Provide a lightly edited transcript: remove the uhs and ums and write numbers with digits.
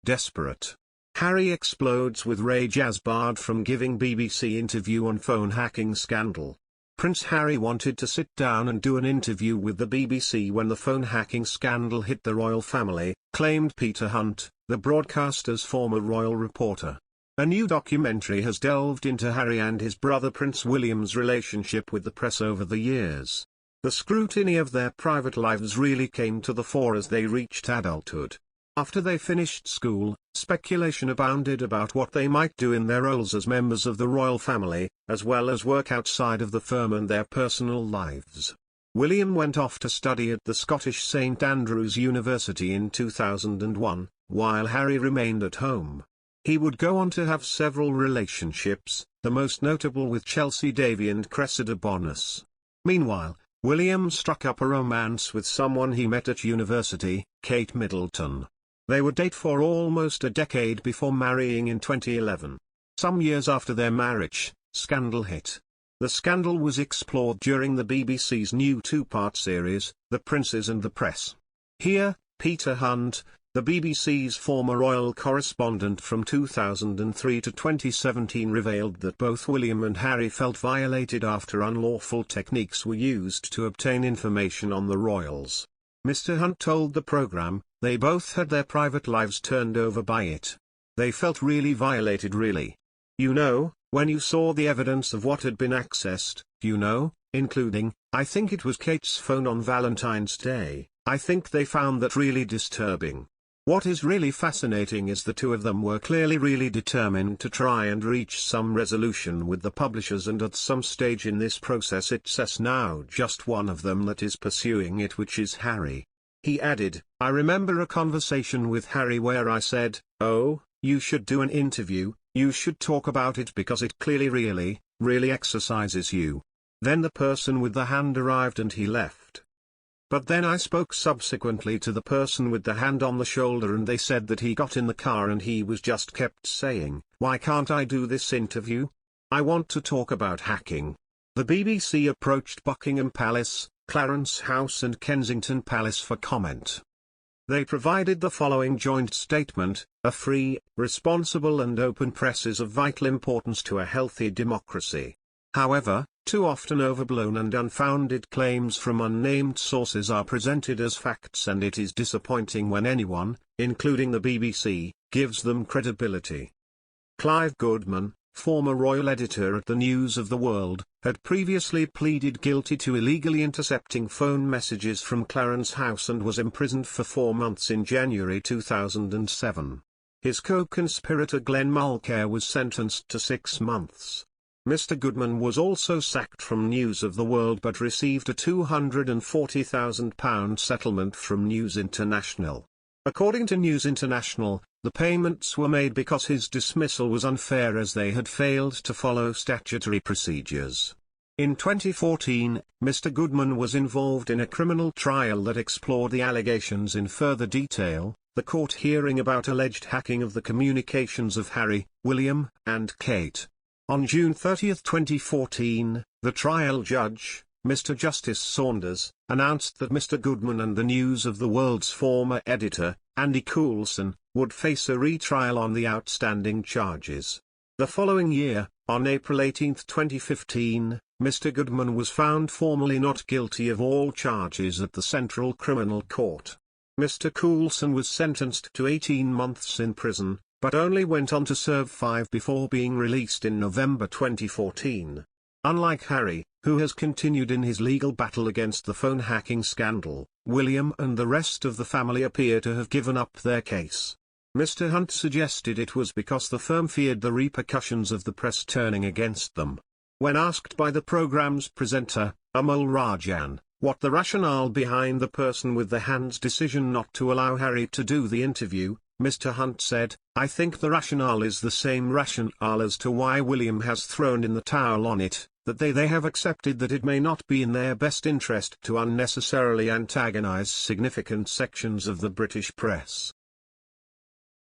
desperate. Harry explodes with rage as barred from giving BBC interview on phone hacking scandal. Prince Harry wanted to sit down and do an interview with the BBC when the phone hacking scandal hit the royal family, claimed Peter Hunt, the broadcaster's former royal reporter. A new documentary has delved into Harry and his brother Prince William's relationship with the press over the years. The scrutiny of their private lives really came to the fore as they reached adulthood. After they finished school, speculation abounded about what they might do in their roles as members of the royal family, as well as work outside of the firm and their personal lives. William went off to study at the Scottish St Andrews University in 2001, while Harry remained at home. He would go on to have several relationships, the most notable with Chelsea Davy and Cressida Bonas. Meanwhile, William struck up a romance with someone he met at university, Kate Middleton. They would date for almost a decade before marrying in 2011. Some years after their marriage, scandal hit. The scandal was explored during the BBC's new two-part series, The Princes and the Press. Here, Peter Hunt, the BBC's former royal correspondent from 2003 to 2017, revealed that both William and Harry felt violated after unlawful techniques were used to obtain information on the royals. Mr. Hunt told the programme, they both had their private lives turned over by it. They felt really violated, really. You know, when you saw the evidence of what had been accessed, including, I think it was Kate's phone on Valentine's Day, I think they found that really disturbing. What is really fascinating is the two of them were clearly really determined to try and reach some resolution with the publishers, and at some stage in this process it's now just one of them that is pursuing it, which is Harry. He added, I remember a conversation with Harry where I said, oh, you should do an interview, you should talk about it because it clearly really exercises you. Then the person with the hand arrived and he left. But then I spoke subsequently to the person with the hand on the shoulder and they said that he got in the car and he was just kept saying, why can't I do this interview? I want to talk about hacking. The BBC approached Buckingham Palace, Clarence House and Kensington Palace for comment. They provided the following joint statement: a free, responsible and open press is of vital importance to a healthy democracy. However, too often overblown and unfounded claims from unnamed sources are presented as facts, and it is disappointing when anyone, including the BBC, gives them credibility. Clive Goodman, former royal editor at the News of the World, had previously pleaded guilty to illegally intercepting phone messages from Clarence House and was imprisoned for 4 months in January 2007. His co-conspirator Glenn Mulcair was sentenced to 6 months. Mr. Goodman was also sacked from News of the World but received a £240,000 settlement from News International. According to News International, the payments were made because his dismissal was unfair as they had failed to follow statutory procedures. In 2014, Mr. Goodman was involved in a criminal trial that explored the allegations in further detail, the court hearing about alleged hacking of the communications of Harry, William, and Kate. On June 30, 2014, the trial judge, Mr. Justice Saunders, announced that Mr. Goodman and the News of the World's former editor, Andy Coulson, would face a retrial on the outstanding charges. The following year, on April 18, 2015, Mr. Goodman was found formally not guilty of all charges at the Central Criminal Court. Mr. Coulson was sentenced to 18 months in prison, but only went on to serve 5 before being released in November 2014. Unlike Harry, who has continued in his legal battle against the phone hacking scandal, William and the rest of the family appear to have given up their case. Mr. Hunt suggested it was because the firm feared the repercussions of the press turning against them. When asked by the programme's presenter, Amol Rajan, what the rationale behind the person with the hand's decision not to allow Harry to do the interview, Mr. Hunt said, I think the rationale is the same rationale as to why William has thrown in the towel on it, that they have accepted that it may not be in their best interest to unnecessarily antagonize significant sections of the British press.